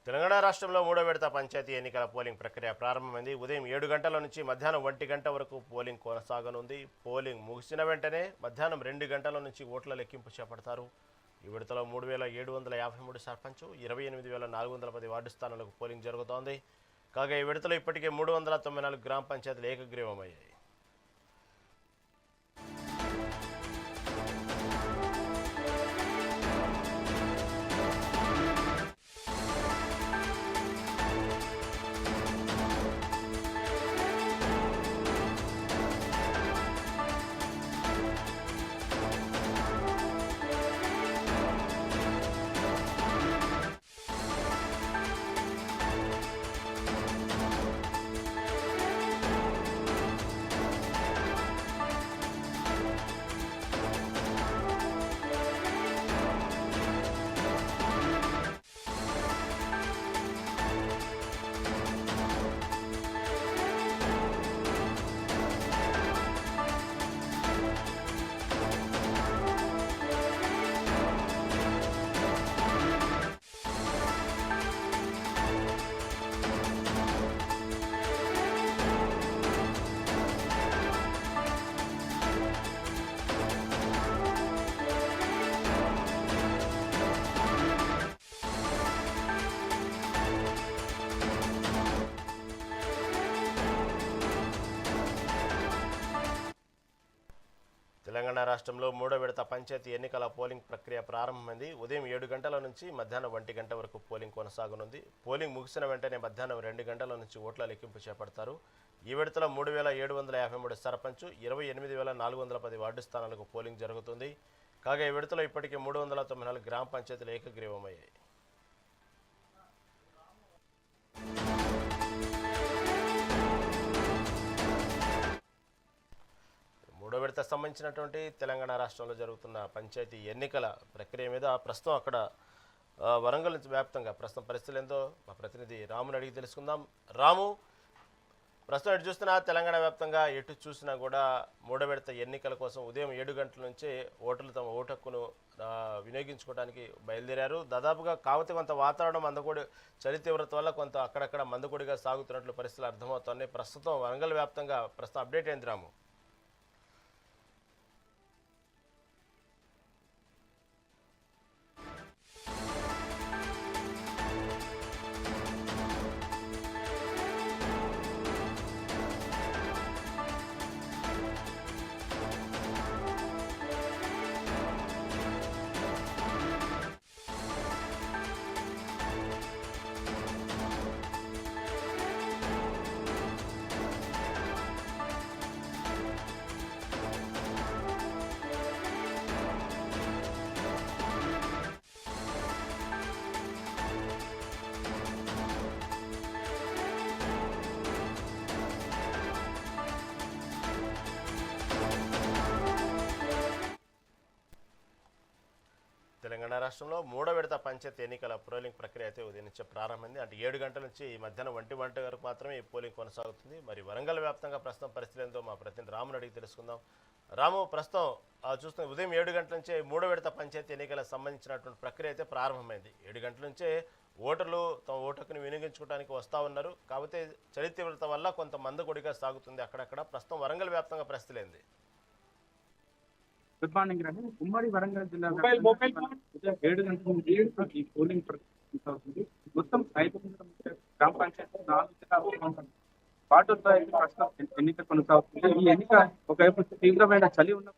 తెలంగాణ రాష్ట్రంలో మూడో విడత పంచాయతీ ఎన్నికల పోలింగ్ ప్రక్రియ ప్రారంభమైంది. ఉదయం 7 గంటల నుంచి మధ్యాహ్నం 1 గంట వరకు పోలింగ్ కొనసాగనుంది. పోలింగ్ ముగిసిన వెంటనే మధ్యాహ్నం 2 గంటల నుంచి ఓట్ల లెక్కింపు చేపడతారు. ఈ విడతలో 3753 సర్పంచ్, 28410 వార్డు స్థానాలకు పోలింగ్ జరుగుతోంది. కాగా ఈ విడతలో ఇప్పటికే 394 గ్రామ పంచాయతీలు ఏకగ్రీవమయ్యాయి. తెలంగాణ రాష్ట్రంలో మూడో విడత పంచాయతీ ఎన్నికల పోలింగ్ ప్రక్రియ ప్రారంభమైంది. ఉదయం 7 గంటల నుంచి మధ్యాహ్నం 1 గంట వరకు పోలింగ్ కొనసాగనుంది. పోలింగ్ ముగిసిన వెంటనే మధ్యాహ్నం 2 గంటల నుంచి ఓట్ల లెక్కింపు చేపడతారు. ఈ విడతలో 3753 సర్పంచ్, 28410 వార్డు స్థానాలకు పోలింగ్ జరుగుతుంది. కాగా ఈ విడతలో ఇప్పటికే 394 గ్రామ పంచాయతీలు ఏకగ్రీవమయ్యాయి. మూడో విడత సంబంధించినటువంటి తెలంగాణ రాష్ట్రంలో జరుగుతున్న పంచాయతీ ఎన్నికల ప్రక్రియ మీద ప్రస్తుతం అక్కడ వరంగల్ నుంచి వ్యాప్తంగా ప్రస్తుతం పరిస్థితులు ఏందో మా ప్రతినిధి రాముని అడిగి తెలుసుకుందాం. రాము, ప్రస్తుతం ఎటు చూస్తున్నా తెలంగాణ వ్యాప్తంగా ఎటు చూసినా కూడా మూడో విడత ఎన్నికల కోసం ఉదయం 7 గంటల నుంచే ఓటర్లు తమ ఓటు హక్కును వినియోగించుకోవడానికి బయలుదేరారు. దాదాపుగా కాకపోతే కొంత వాతావరణం మందకొడి చలి తీవ్రత వల్ల కొంత అక్కడక్కడ మందకొడిగా సాగుతున్నట్లు పరిస్థితులు అర్థమవుతున్నాయి. ప్రస్తుతం వరంగల్ వ్యాప్తంగా ప్రస్తుతం అప్డేట్ ఏంది రాము? తెలంగాణ రాష్ట్రంలో మూడో విడత పంచాయతీ ఎన్నికల పోలింగ్ ప్రక్రియ అయితే ఉదయం నుంచి ప్రారంభమైంది. అంటే 7 గంటల నుంచి మధ్యాహ్నం 1 గంట వరకు మాత్రమే ఈ పోలింగ్ కొనసాగుతుంది. మరి వరంగల్ వ్యాప్తంగా ప్రస్తుతం పరిస్థితి ఏందో మా ప్రతినిధి రాముని అడిగి తెలుసుకుందాం. రాము, ప్రస్తుతం చూస్తున్న ఉదయం 7 గంటల నుంచే మూడో విడత పంచాయతీ ఎన్నికలకు సంబంధించినటువంటి ప్రక్రియ అయితే ప్రారంభమైంది. 7 గంటల నుంచే ఓటర్లు తమ ఓటు హక్కును వినియోగించుకోవడానికి వస్తూ ఉన్నారు. కాకపోతే చలి తీవ్రత వల్ల కొంత మందకొడిగా సాగుతుంది అక్కడక్కడ. ప్రస్తుతం వరంగల్ వ్యాప్తంగా పరిస్థితులు ఏంది? గుడ్ మార్నింగ్ అండి. ఉమ్మడి వరంగల్ జిల్లా ఉదయం 7 గంటల నుండి ఈ పోలింగ్ కొనసాగుతుంది. మొత్తం 5 గ్రామ పంచాయతీ 4 జిల్లా వార్డులతో అయితే ప్రస్తుతం ఎన్నిక కొనసాగుతుంది. ఈ ఎన్నిక ఒకవైపు తీవ్రమైన చలి ఉన్న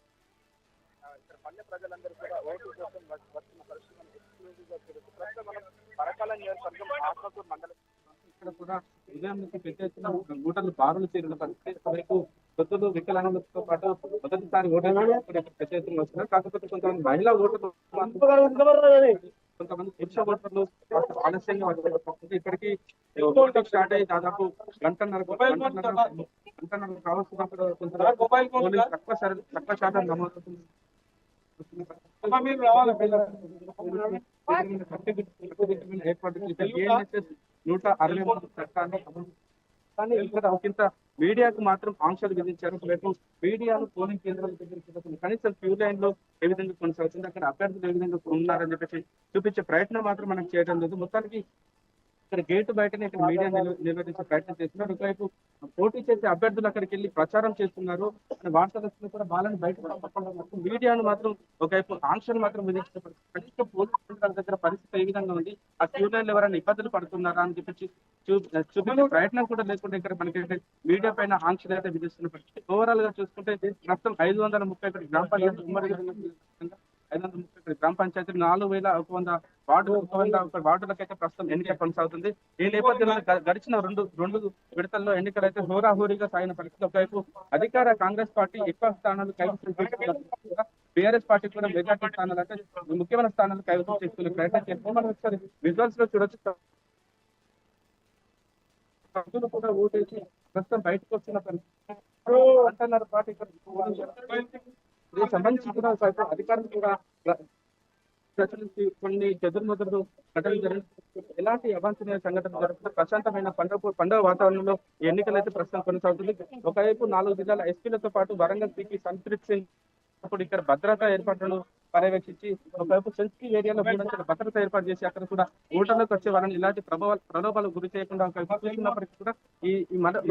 పల్లె ప్రజలందరూ కూడా ఓటు కోసం వస్తున్న పరిస్థితులు ప్రస్తుతం మనం పరకాల నియోజకవర్గం ఆత్మకూరు మండలం ఇక్కడ కూడా ఉదయం నుంచి పెద్ద ఎత్తున ఓటర్లు బారులు చేరిన పరిస్థితి. ఒకవైపు కొత్తలు వికలాంగులతో పాటు మొదటిసారి ఓటర్లు పెద్ద ఎత్తున వస్తున్నారు. కాకపోతే కొంతమంది మహిళా ఓటర్లు, కొంతమంది పురుష ఓటర్లు ఆలస్యంగా వచ్చారు. ఇప్పటికీ ఓటింగ్ స్టార్ట్ అయ్యి దాదాపు గంటన్నర కావస్తున్నప్పుడు కొంత తక్కువ శాతం నమోదవుతుంది. ఏర్పాటు 163 చట్టాన్ని కానీ ఇక్కడ ఒకంత మీడియాకు మాత్రం ఆంక్షలు విధించారు. మీడియాను పోలింగ్ కేంద్రాల దగ్గర కనీసం క్యూ లైన్ లో ఏ విధంగా కొనసాగుతుంది, అక్కడ అభ్యర్థులు ఏ విధంగా ఉన్నారని చెప్పేసి చూపించే ప్రయత్నం మాత్రం మనం చేయడం లేదు. మొత్తానికి ఇక్కడ గేటు బయటనే ఇక్కడ మీడియా నిర్వహించే ప్రయత్నం చేస్తున్నారు. ఒకవైపు పోటీ చేసే అభ్యర్థులు అక్కడికి వెళ్ళి ప్రచారం చేస్తున్నారు. వార్తలు వస్తున్నా కూడా వాళ్ళని బయటకు పంపకుండా మాత్రం మీడియాను మాత్రం ఒకవైపు ఆంక్షలు మాత్రం విధించిన కనీసం పోలీస్ కేంద్రాల దగ్గర పరిస్థితి ఏ విధంగా ఉంది, ఆ క్యూ లైన్లు ఎవరైనా ఇబ్బందులు పడుతున్నారా అని చెప్పి చూపించే ప్రయత్నం కూడా లేకుండా ఇక్కడ మనకి మీడియా పైన ఆంక్షలు అయితే విధిస్తున్న పరిస్థితి. ఓవరాల్ గా చూసుకుంటే ప్రస్తుతం 531 గ్రామ పంచాయతీ ఉమ్మడి 531 గ్రామ పంచాయతీ 4100 వార్డులకైతే ప్రస్తుతం ఎన్నిక కొనసాగుతుంది. ఈ నేపథ్యంలో గడిచిన రెండు విడతల్లో ఎన్నికలు అయితే హోరాహోరీగా సాగిన పరిస్థితి. ఒకవైపు అధికార కాంగ్రెస్ పార్టీ ఎక్కువ స్థానాలు కైవసం చేసుకున్న బీఆర్ఎస్ పార్టీ కూడా మెజార్టీ స్థానాలు అంటే ముఖ్యమైన స్థానాలు కైవసం చేసుకునే ప్రయత్నం చేస్తున్నాం. మనం ఒకసారి విజువల్స్ లో చూడొచ్చు. సభ్యులు కూడా ఓటేసి ప్రస్తుతం బయటకు వస్తున్న పరిస్థితి అంటున్నారు. పార్టీ దీనికి సంబంధించి కూడా అధికారులు కూడా ప్రచురించి కొన్ని చెదురుమదురు ఘటనలు జరిగి ఎలాంటి అవాంఛనీయ సంఘటనలు జరుగుతుంది ప్రశాంతమైన పండుగ వాతావరణంలో ఎన్నికలు అయితే ప్రస్తుతం కొనసాగుతుంది. ఒకవైపు 4 జిల్లాల ఎస్పీలతో పాటు వరంగల్ సిపి సంతృప్తి సింగ్ ఇప్పుడు ఇక్కడ భద్రతా ఏర్పాట్లను పర్యవేక్షించి ఒకవైపు సెన్సిటివ్ ఏరియాలో మూడంచెల భద్రత ఏర్పాటు చేసి అక్కడ కూడా ఓటర్లకు వచ్చే వాళ్ళని ఇలాంటి ప్రలోభాలకు గురి చేయకుండా చూస్తున్నప్పటికీ కూడా ఈ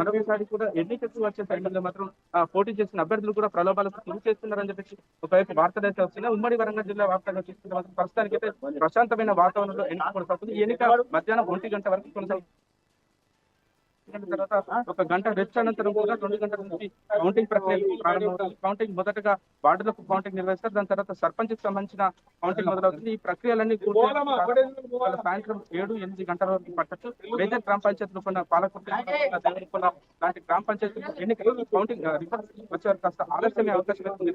మరొకసారి కూడా ఎన్నికలకు వచ్చే సమయంలో మాత్రం పోటీ చేసిన అభ్యర్థులు కూడా ప్రలోభాలకు గురి చేస్తున్నారని చెప్పేసి ఒకవైపు వార్తలు అయితే వస్తున్నాయి. ఉమ్మడి వరంగల్ జిల్లా వ్యాప్తంగా చూస్తున్న మాత్రం ప్రస్తుతానికి అయితే ప్రశాంతమైన వాతావరణంలో ఎన్నిక కొనసాగుతుంది. ఈ ఎన్నిక మధ్యాహ్నం 1 గంట వరకు కొనసాగుతుంది. తర్వాత 1 గంట రెస్ట్ అనంతరం కూడా 2 గంటల నుంచి కౌంటింగ్ ప్రక్రియ ప్రారంభమవుతుంది. కౌంటింగ్ మొదటగా వార్డులకు కౌంటింగ్ నిర్వహిస్తారు. దాని తర్వాత సర్పంచ్ కి సంబంధించిన కౌంటింగ్ మొదలవుతుంది. ఈ ప్రక్రియలన్నీ సాయంత్రం 7-8 గంటల వరకు పట్టచ్చు. మేజర్ గ్రామ పంచాయతీలు కొన్న పాలకుర్తి లాంటి గ్రామ పంచాయతీలు ఎన్నికలు కౌంటింగ్ రిపోర్ట్ వచ్చేవారు కాస్త ఆలస్యమే అవకాశం ఉంది.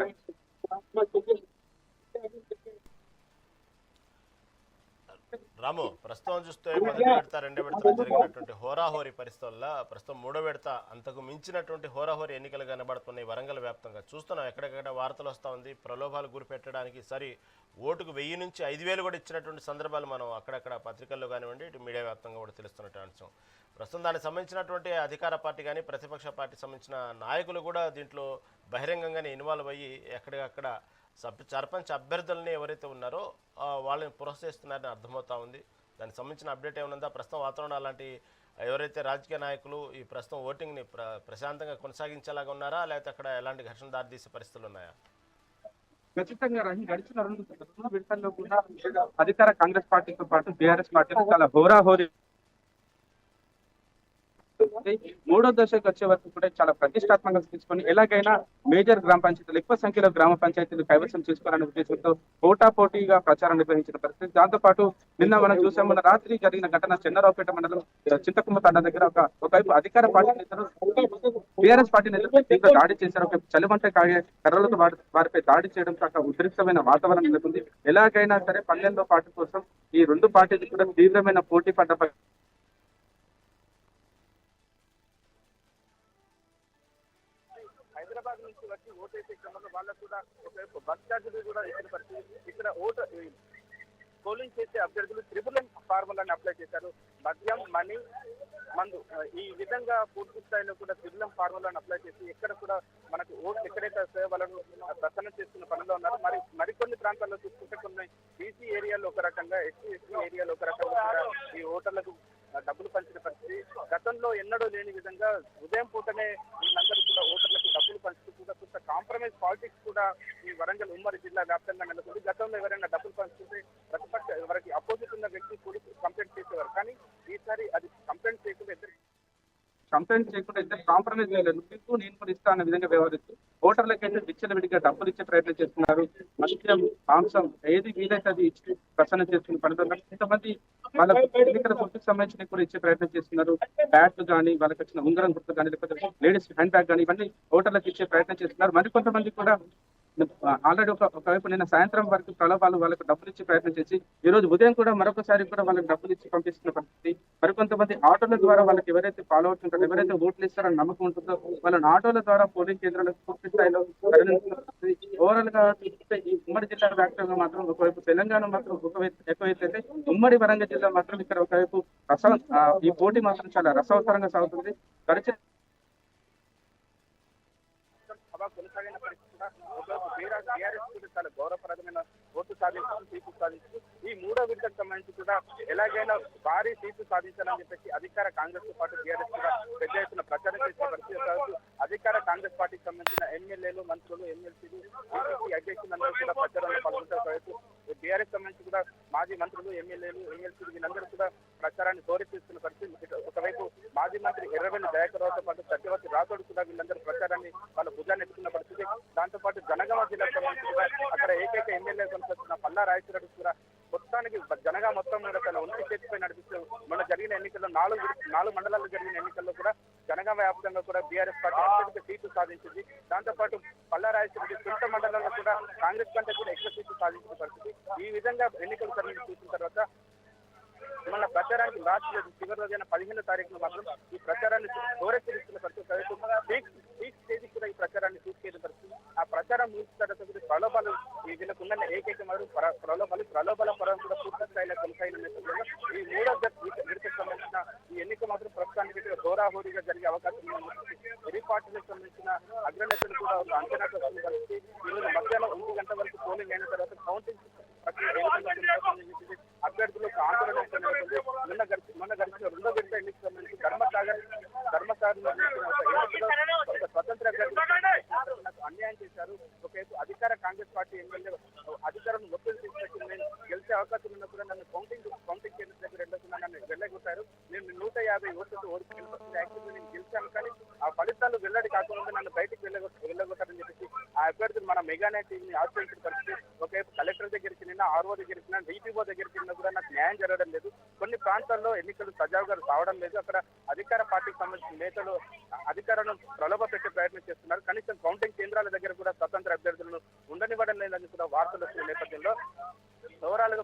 రాము, ప్రస్తుతం చూస్తే మొదటి విడత 2వ విడతలో జరిగినటువంటి హోరాహోరీ పరిస్థితుల్లో ప్రస్తుతం 3వ విడత అంతకు మించినటువంటి హోరాహోరీ ఎన్నికలు కనబడుతున్నాయి వరంగల్ వ్యాప్తంగా. చూస్తున్నాం ఎక్కడెక్కడ వార్తలు వస్తూ ఉంది. ప్రలోభాలు గురిపెట్టడానికి సరి ఓటుకు 1000 నుంచి 5000 కూడా ఇచ్చినటువంటి సందర్భాలు మనం అక్కడక్కడ పత్రికల్లో కానివ్వండి ఇటు మీడియా వ్యాప్తంగా కూడా తెలుస్తున్నటువంటి అంశం. ప్రస్తుతం దానికి సంబంధించినటువంటి అధికార పార్టీ కానీ ప్రతిపక్ష పార్టీ సంబంధించిన నాయకులు కూడా దీంట్లో బహిరంగంగానే ఇన్వాల్వ్ అయ్యి ఎక్కడికక్కడ సర్పంచ్ అభ్యర్థులని ఎవరైతే ఉన్నారో వాళ్ళని ప్రోత్సహిస్తున్నారని అర్థమవుతా ఉంది. దానికి సంబంధించిన అప్డేట్ ఏమన్నా ప్రస్తుతం వాతావరణం అలాంటి ఎవరైతే రాజకీయ నాయకులు ఈ ప్రస్తుతం ఓటింగ్ని ప్రశాంతంగా కొనసాగించేలాగా ఉన్నారా, లేకపోతే అక్కడ ఎలాంటి ఘర్షణ దారితీసే పరిస్థితులు ఉన్నాయా? ఖచ్చితంగా గడిచిన రెండు విడతల్లో కూడా అధికార కాంగ్రెస్ పార్టీతో పాటు బీఆర్ఎస్ పార్టీ చాలా హోరాహోరీ. 3వ దశకు వచ్చే వరకు కూడా చాలా ప్రతిష్టాత్మకంగా తీసుకొని ఎలాగైనా మేజర్ గ్రామ పంచాయతీలు ఎక్కువ సంఖ్యలో గ్రామ పంచాయతీలు కైవసం చేసుకోవాలనే ఉద్దేశంతో పోటాపోటీగా ప్రచారం నిర్వహించిన పరిస్థితి. దాంతో పాటు నిన్న మనం చూసాం, మన రాత్రి జరిగిన ఘటన చెన్నరావుపేట మండలం చింతకుమ్మ తండ దగ్గర ఒకవైపు అధికార పార్టీ నేతలు బీఆర్ఎస్ పార్టీ నేతలు తీవ్ర దాడి చేశారు. ఒక చలిమంట కర్రలతో వారిపై దాడి చేయడం కాక ఉద్రిక్తమైన వాతావరణం నెలకొంది. ఎలాగైనా సరే పల్లెల్లో పార్టీ కోసం ఈ రెండు పార్టీలు కూడా తీవ్రమైన పోటీ పడ్డ హైదరాబాద్ నుంచి వచ్చి ఓటేసే క్రమంలో వాళ్ళకు కూడా ఒకవైపు బస్ ఛార్జీలు కూడా ఇచ్చిన పరిస్థితి. ఇక్కడ పోలింగ్ చేసే అభ్యర్థులు త్రిపుల్ ఫార్ములాని అప్లై చేశారు. మద్యం, మనీ, మందు ఈ విధంగా పూర్తి స్థాయిలో కూడా త్రిపుల్ ఫార్ములాని అప్లై చేసి ఎక్కడ కూడా మనకు ఓట్లు ఎక్కడైతే వాళ్ళను ప్రసన్న చేస్తున్న పనిలో ఉన్నారు. మరికొన్ని ప్రాంతాల్లో చూసుకుంటే కొన్ని బీసీ ఏరియాలో ఒక రకంగా, ఎస్సీ ఏరియాలో ఒక రకంగా కూడా ఈ ఓటర్లకు డబ్బులు పంచిన పరిస్థితి. గతంలో ఎన్నడూ లేని విధంగా ఉదయం పూటనే వీళ్ళందరూ కూడా ఓటర్లకు డబ్బులు పంచుతూ కూడా కొంత కాంప్రమైజ్ పాలిటిక్స్ కూడా ఈ వరంగల్ ఉమ్మడి జిల్లా వ్యాప్తంగా నెలకొంది. గతంలో ఎవరైనా డబ్బులు పంచుతుంటే ప్రతిపక్ష ఎవరికి అపోజిట్ ఉన్న వ్యక్తి పోలీసులు కంప్లైంట్ చేసేవారు. కానీ ఈసారి అది కంప్లైంట్ చేయకుండా ఇద్దరు కాంప్రమైజ్ చేయలేదు. నేను కూడా ఇస్తా అన్న విధంగా వ్యవహరిస్తూ ఓటర్లకైతే విచ్చలవిడిగా డబ్బులు ఇచ్చే ప్రయత్నం చేస్తున్నారు. మద్యం, మాంసం ఏది వీలైతే అది ఇచ్చి ప్రసన్న చేస్తున్న పనిలో కొంతమంది వాళ్ళ ఎన్నికల గుర్తుకు సంబంధించిన కూడా ఇచ్చే ప్రయత్నం చేస్తున్నారు. బ్యాట్లు కానీ, వాళ్ళకి వచ్చిన ఉంగరం గుర్తు కానీ, లేకపోతే లేడీస్ హ్యాండ్ బ్యాగ్ కానీ ఇవన్నీ ఓటర్లకు ఇచ్చే ప్రయత్నం చేస్తున్నారు. మరికొంతమంది కూడా ఆల్రెడీ ఒకవైపు నిన్న సాయంత్రం వరకు ప్రలోభాలు వాళ్ళకు డబ్బులు ఇచ్చి ప్రయత్నం చేసి ఈ రోజు ఉదయం కూడా మరొకసారి కూడా వాళ్ళకి డబ్బులు ఇచ్చి పంపిస్తున్న పరిస్థితి. మరికొంతమంది ఆటోల ద్వారా వాళ్ళకి ఎవరైతే ఫాలో అవుతుంటారో, ఎవరైతే ఓట్లు ఇస్తారని నమ్మకం ఉంటుందో వాళ్ళని ఆటోల ద్వారా పోలింగ్ కేంద్రాలకు పూర్తి స్థాయిలో ఓవరాల్ గా చూస్తే ఈ ఉమ్మడి జిల్లా వ్యాప్తంగా మాత్రం ఒకవైపు తెలంగాణ మాత్రం ఎక్కువైతే ఉమ్మడి వరంగల్ జిల్లా మాత్రం ఇక్కడ ఒకవైపు ఈ పోటీ మాత్రం చాలా రసవత్తరంగా సాగుతుంది. కొనసాగిన పరిస్థితి కూడా బీఆర్ఎస్ చాలా గౌరవప్రదమైన ఓటు సాధించడం, సీట్లు సాధించడం. ఈ మూడో విడతకు సంబంధించి కూడా ఎలాగైనా భారీ సీట్లు సాధించాలని చెప్పేసి అధికార కాంగ్రెస్ తో పాటు టీఆర్ఎస్ కూడా పెద్ద ఎత్తున ప్రచారం చేసిన పరిస్థితి కావచ్చు. అధికార కాంగ్రెస్ పార్టీకి సంబంధించిన ఎమ్మెల్యేలు, మంత్రులు, ఎమ్మెల్సీలు, అధ్యక్షులందరూ కూడా ప్రచారంలో పాల్గొంటారు కావచ్చు. టీఆర్ఎస్ సంబంధించి కూడా మాజీ మంత్రులు, ఎమ్మెల్యేలు, ఎమ్మెల్సీలు వీళ్ళందరూ కూడా ప్రచారాన్ని దోరెత్తిస్తున్న పరిస్థితి. ఒకవైపు మాజీ మంత్రి ఎర్రవెల్లి దయాకర్రావుతో పాటు సత్యవతి రాథోడ్ కూడా వీళ్ళందరూ ప్రచారాన్ని వాళ్ళ భుజాన్ని ఎత్తుకున్న పరిస్థితి. దాంతో పాటు జనగామ జిల్లాకు సంబంధించి కూడా అక్కడ ఏకైక ఎమ్మెల్యే కొనసాగుతున్న పల్లా రాజేశ్వరరెడ్డి కూడా మొత్తానికి జనగా మొత్తం మీద తన ఒంటి చేతిపై నడిపిస్తూ మొన్న జరిగిన ఎన్నికల్లో నాలుగు మండలాల్లో జరిగిన ఎన్నికల్లో కూడా జనగామ వ్యాప్తంగా కూడా బీఆర్ఎస్ పార్టీ అత్యధిక సీట్లు సాధించింది. దాంతో పాటు పల్లా రాజేశ్వరరెడ్డి సొంత మండలాల్లో కూడా కాంగ్రెస్ కంటే కూడా ఎక్కువ సీట్లు సాధించిన పరిస్థితి. ఈ విధంగా ఎన్నికలు జరిగి చూసిన తర్వాత మన ప్రచారానికి రాష్ట్ర చివరి రోజైన 15వ తారీఖున మాత్రం ఈ ప్రచారాన్ని దూరెత్తిస్తున్న పరిస్థితి. పీక్ స్టేజ్ కూడా ఈ ప్రచారాన్ని తీసుకెళ్లిన పరిస్థితి. ఆ ప్రచారం ముగిసిన తర్వాత ప్రలోభాలు వీళ్ళకు ఉన్న ఏకైక మరియు ప్రలోభాల పరం కూడా పూర్తి స్థాయిలో కొనసాగిన నేపథ్యంలో ఈ మూడో విడతకు సంబంధించిన ఈ ఎన్నిక మాత్రం ప్రస్తుతానికి హోరాహోరీగా జరిగే అవకాశం ఉంది. ఇరు పార్టీలకు సంబంధించిన అగ్రనేతలు కూడా ఒక అంచనాకు వస్తున్న పరిస్థితి. ఈరోజు మధ్యాహ్నం 1 గంట వరకు పోలింగ్ అయిన తర్వాత కౌంటింగ్ అభ్యర్థులు ఆందోళన మొన్న గడిచిన రెండో విడత ఎన్నికకు సంబంధించి ధర్మసాగర్ ఒక స్వతంత్ర అభ్యర్థులకు అన్యాయం చేశారు. ఒకవైపు అధికార కాంగ్రెస్ పార్టీ ఎమ్మెల్యే అధికారం ఒత్తిడి తీసుకొచ్చి నేను గెలిచే అవకాశం ఉన్నా కూడా నన్ను కౌంటింగ్ కేంద్రం దగ్గర వెళ్ళకుండా నన్ను వెళ్ళగొట్టారు. నేను 150 ఓట్లతో ఓడిపోయిన యాక్చువల్గా నేను గెలిచాను, కానీ ఆ ఫలితాలు వెల్లడి కాకుండా నన్ను బయటికి వెళ్ళగొట్టారని చెప్పేసి ఆ అభ్యర్థులు మన మెగానైట్ టీవీని ఆశ్రయించిన పరిస్థితి. ఒకవైపు కలెక్టర్ దగ్గరికి నిన్న, ఆర్ఓ దగ్గరికి నిన్న, డిపిఓ దగ్గరికి నిన్న కూడా నాకు న్యాయం జరగడం లేదు. కొన్ని ప్రాంతాల్లో ఎన్నికలు సజావుగా రావడం లేదు. అక్కడ అధికార పార్టీకి సంబంధించిన నేతలు అధికారులను ప్రలోభ పెట్టే ప్రయత్నం చేస్తున్నారు. కనీసం కౌంటింగ్ కేంద్రాల దగ్గర కూడా స్వతంత్ర అభ్యర్థులను ఉండనివ్వడం లేదని కూడా వార్తలు వస్తున్న నేపథ్యంలో ఓవరాల్ గా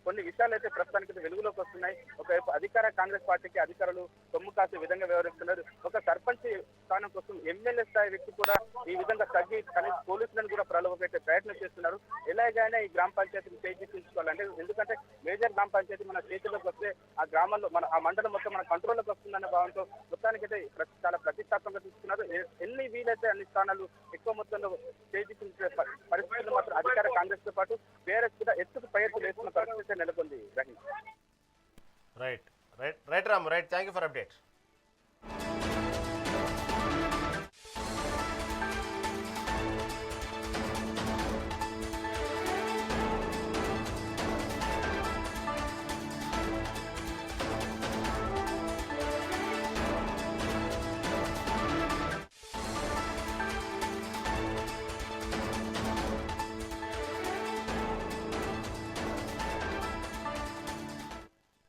కొన్ని విషయాలు అయితే ప్రస్తుతానికి వెలుగులోకి వస్తున్నాయి. ఒకవైపు అధికార కాంగ్రెస్ పార్టీకి అధికారులు సొమ్ము కాసే విధంగా వ్యవహరిస్తున్నారు. ఒక సర్పంచ్ స్థానం కోసం ఎమ్మెల్యే స్థాయి వ్యక్తి కూడా ఈ విధంగా తగ్గి కనీసం పోలీసులను కూడా ప్రలోభ పెట్టే ప్రయత్నం చేస్తున్నారు. ఎలాగైనా ఈ గ్రామ పంచాయతీని చేజిక్కించుకోవాలంటే, ఎందుకంటే మేజర్ గ్రామ పంచాయతీ మన చేతిలోకి వస్తే ఆ గ్రామంలో ఆ మండలం మొత్తం మన కంట్రోల్లోకి వస్తుందన్న భావంతో మొత్తానికైతే చాలా ప్రతిష్టాత్మకంగా తీసుకున్నారు. ఎన్ని వీలైతే అన్ని స్థానాలు ఎక్కువ మొత్తంలో చేజిక్కించే పరిస్థితులు మాత్రం అధికార కాంగ్రెస్ తో పాటు బీఆర్ఎస్ కూడా పై ఎత్తున వేస్తున్న పరిస్థితి నెలకొంది. Right Ram, thank you for update.